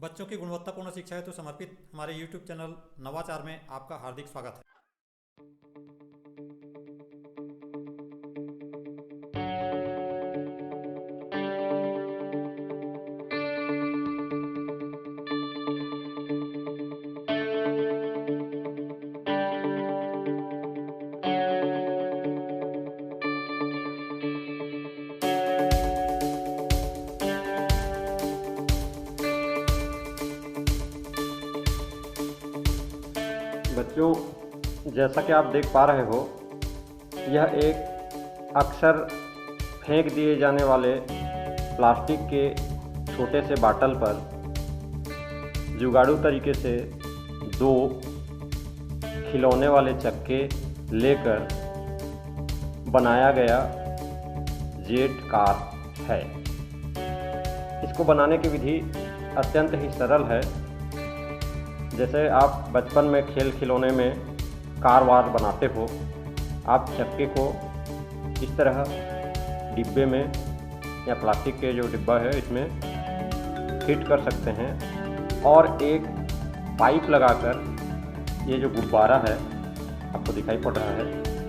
बच्चों की गुणवत्तापूर्ण शिक्षा हेतु समर्पित हमारे YouTube चैनल नवाचार में आपका हार्दिक स्वागत है। बच्चों, जैसा कि आप देख पा रहे हो, यह एक अक्सर फेंक दिए जाने वाले प्लास्टिक के छोटे से बाटल पर जुगाड़ू तरीके से दो खिलौने वाले चक्के लेकर बनाया गया जेट कार है। इसको बनाने की विधि अत्यंत ही सरल है। जैसे आप बचपन में खेल खिलौने में कार वार बनाते हो, आप चक्के को इस तरह डिब्बे में या प्लास्टिक के जो डिब्बा है इसमें फिट कर सकते हैं और एक पाइप लगाकर ये जो गुब्बारा है आपको दिखाई पड़ रहा है,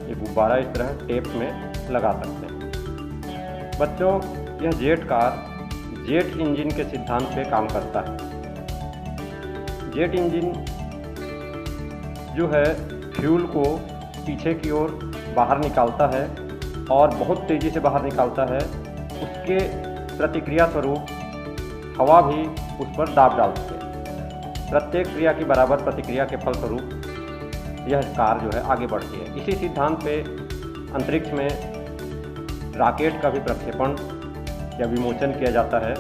ये गुब्बारा इस तरह टेप में लगा सकते हैं। बच्चों, यह जेट कार जेट इंजन के सिद्धांत पे काम करता है। जेट इंजन जो है फ्यूल को पीछे की ओर बाहर निकालता है और बहुत तेज़ी से बाहर निकालता है। उसके प्रतिक्रिया स्वरूप हवा भी उस पर दाब डालती है। प्रत्येक क्रिया की बराबर प्रतिक्रिया के फलस्वरूप यह कार जो है आगे बढ़ती है। इसी सिद्धांत पे अंतरिक्ष में रॉकेट का भी प्रक्षेपण या विमोचन किया जाता है।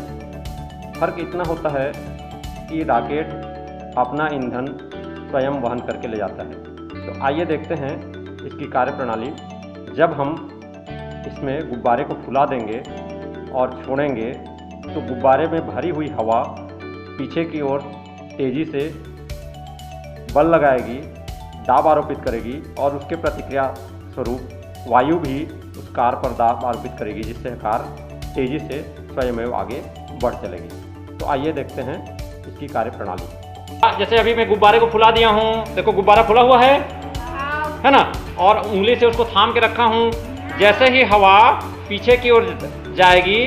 फर्क इतना होता है कि रॉकेट अपना ईंधन स्वयं वहन करके ले जाता है। तो आइए देखते हैं इसकी कार्यप्रणाली। जब हम इसमें गुब्बारे को फुला देंगे और छोड़ेंगे तो गुब्बारे में भरी हुई हवा पीछे की ओर तेज़ी से बल लगाएगी, दाब आरोपित करेगी और उसके प्रतिक्रिया स्वरूप वायु भी उस कार पर दाब आरोपित करेगी, जिससे कार तेज़ी से स्वयं आगे बढ़ चलेगी। तो आइए देखते हैं इसकी कार्यप्रणाली। जैसे अभी मैं गुब्बारे को फुला दिया हूँ, देखो गुब्बारा फुला हुआ है ना, और उंगली से उसको थाम के रखा हूँ। जैसे ही हवा पीछे की ओर जाएगी,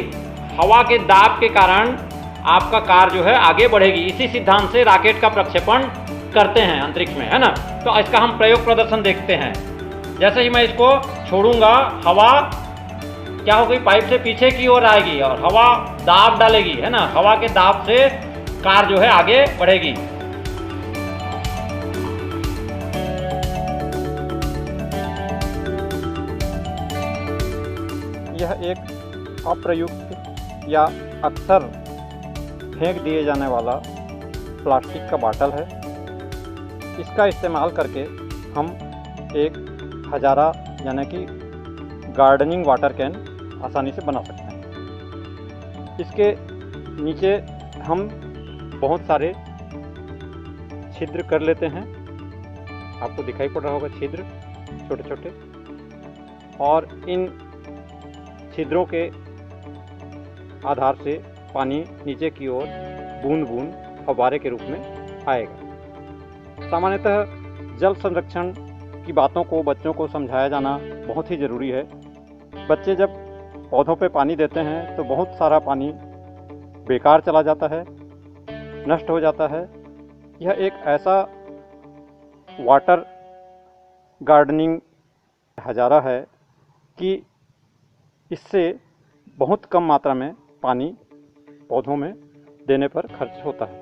हवा के दाब के कारण आपका कार जो है आगे बढ़ेगी। इसी सिद्धांत से रॉकेट का प्रक्षेपण करते हैं अंतरिक्ष में, है ना। तो इसका हम प्रयोग प्रदर्शन देखते हैं। जैसे ही मैं इसको छोड़ूंगा, हवा क्या होगी, पाइप से पीछे की ओर आएगी और हवा दाब डालेगी, है ना। हवा के दाब से कार जो है आगे बढ़ेगी। यह एक अप्रयुक्त या अक्सर फेंक दिए जाने वाला प्लास्टिक का बाटल है। इसका इस्तेमाल करके हम एक हजारा यानी कि गार्डनिंग वाटर कैन आसानी से बना सकते हैं। इसके नीचे हम बहुत सारे छिद्र कर लेते हैं। आपको दिखाई पड़ रहा होगा छिद्र छोटे छोटे, और इन छिद्रों के आधार से पानी नीचे की ओर बूंद बूंद फव्वारे के रूप में आएगा। सामान्यतः जल संरक्षण की बातों को बच्चों को समझाया जाना बहुत ही ज़रूरी है। बच्चे जब पौधों पे पानी देते हैं तो बहुत सारा पानी बेकार चला जाता है, नष्ट हो जाता है। यह एक ऐसा वाटर गार्डनिंग हजारा है कि इससे बहुत कम मात्रा में पानी पौधों में देने पर खर्च होता है।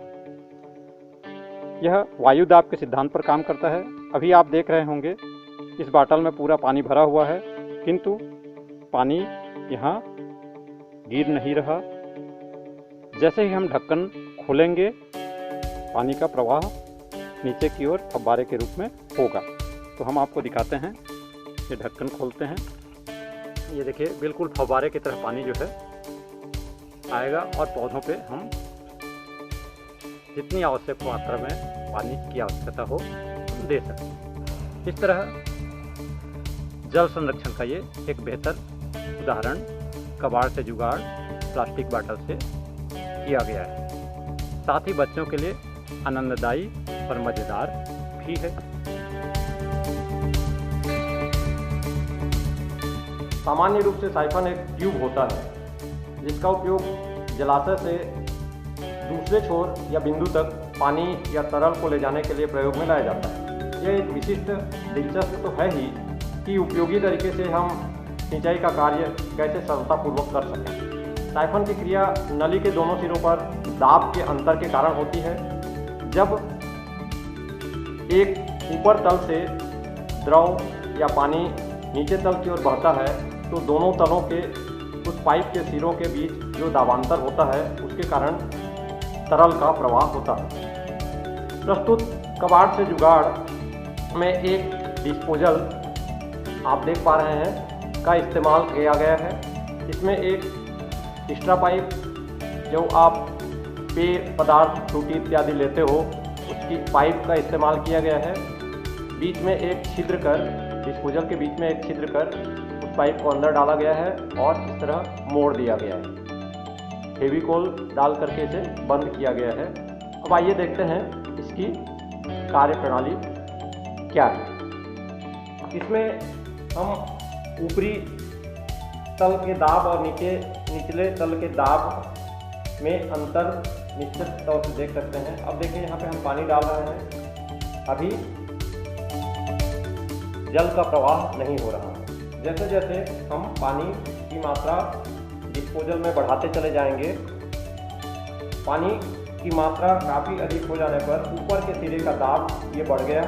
यह वायु दाब के सिद्धांत पर काम करता है। अभी आप देख रहे होंगे इस बाटल में पूरा पानी भरा हुआ है, किंतु पानी यहाँ गिर नहीं रहा। जैसे ही हम ढक्कन खोलेंगे, पानी का प्रवाह नीचे की ओर फव्वारे के रूप में होगा। तो हम आपको दिखाते हैं। ये ढक्कन खोलते हैं, ये देखिए बिल्कुल फव्वारे की तरह पानी जो है आएगा और पौधों पे हम जितनी आवश्यक मात्रा में पानी की आवश्यकता हो हम दे सकते हैं। इस तरह जल संरक्षण का ये एक बेहतर उदाहरण कबाड़ से जुगाड़ प्लास्टिक बाटल से किया गया है। साथ ही बच्चों के लिए आनंददायी और मज़ेदार भी है। सामान्य रूप से साइफन एक ट्यूब होता है जिसका उपयोग जलाशय से दूसरे छोर या बिंदु तक पानी या तरल को ले जाने के लिए प्रयोग में लाया जाता है। यह एक विशिष्ट दिलचस्प तो है ही कि उपयोगी तरीके से हम सिंचाई का कार्य कैसे सरलतापूर्वक कर सकें। साइफन की क्रिया नली के दोनों सिरों पर दाब के अंतर के कारण होती है। जब एक ऊपर तल से द्रव या पानी नीचे तल की ओर बढ़ता है तो दोनों तलों के उस पाइप के सिरों के बीच जो दाबांतर होता है उसके कारण तरल का प्रवाह होता है। प्रस्तुत कबाड़ से जुगाड़ में एक डिस्पोजल आप देख पा रहे हैं का इस्तेमाल किया गया है। इसमें एक एक्स्ट्रा पाइप जो आप पेय पदार्थ फ्रूटी इत्यादि लेते हो उसकी पाइप का इस्तेमाल किया गया है। बीच में एक छिद्र कर डिस्पोजल के बीच में एक छिद्र कर उस पाइप को अंदर डाला गया है और इस तरह मोड़ दिया गया है। फेविकोल डाल करके इसे बंद किया गया है। अब आइए देखते हैं इसकी कार्य प्रणाली क्या है। इसमें हम ऊपरी तल के दाब और निचले तल के दाब में अंतर निश्चित तौर से देख सकते हैं। अब देखिए यहाँ पे हम पानी डाल रहे हैं, अभी जल का प्रवाह नहीं हो रहा है। जैसे जैसे हम पानी की मात्रा डिस्पोजल में बढ़ाते चले जाएंगे, पानी की मात्रा काफ़ी अधिक हो जाने पर ऊपर के सिरे का दाब ये बढ़ गया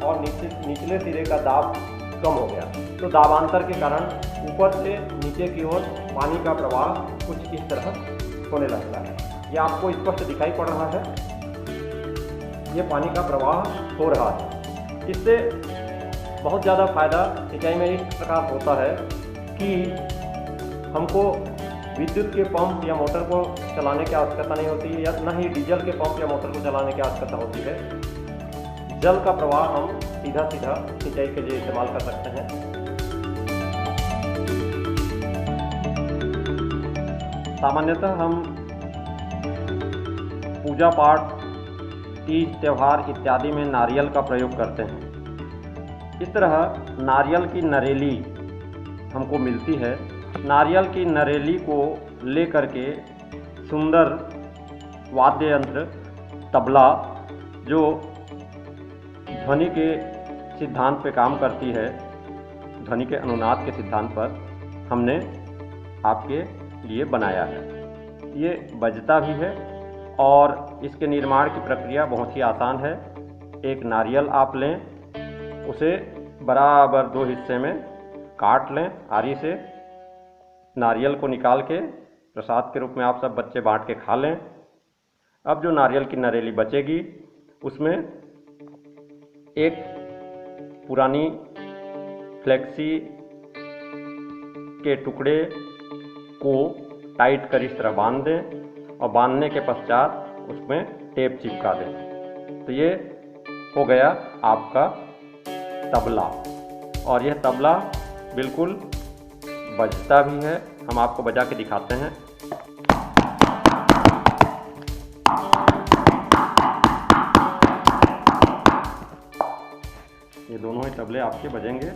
और निचले सिरे का दाब कम हो गया। तो दाबांतर के कारण ऊपर से नीचे की ओर पानी का प्रवाह कुछ इस तरह होने लगता है। यह आपको स्पष्ट दिखाई पड़ रहा है, ये पानी का प्रवाह हो रहा है। इससे बहुत ज़्यादा फायदा सिंचाई में इस प्रकार होता है कि हमको विद्युत के पंप या मोटर को चलाने की आवश्यकता नहीं होती है, या न ही डीजल के पंप या मोटर को चलाने की आवश्यकता होती है। जल का प्रवाह हम सीधा सिंचाई के लिए इस्तेमाल कर सकते हैं। सामान्यतः हम पूजा पाठ, तीज त्योहार इत्यादि में नारियल का प्रयोग करते हैं। इस तरह नारियल की नरेली हमको मिलती है। नारियल की नरेली को लेकर के सुंदर वाद्य यंत्र तबला जो ध्वनि के सिद्धांत पे काम करती है, ध्वनि के अनुनाद के सिद्धांत पर हमने आपके लिए बनाया है। ये बजता भी है और इसके निर्माण की प्रक्रिया बहुत ही आसान है। एक नारियल आप लें, उसे बराबर 2 हिस्से में काट लें आरी से। नारियल को निकाल के प्रसाद के रूप में आप सब बच्चे बांट के खा लें। अब जो नारियल की नरेली बचेगी उसमें एक पुरानी फ्लेक्सी के टुकड़े को टाइट कर इस तरह बांध दें और बांधने के पश्चात उसमें टेप चिपका दें। तो ये हो गया आपका तबला, और यह तबला बिल्कुल बजता भी है। हम आपको बजा के दिखाते हैं। ये दोनों ही तबले आपके बजेंगे।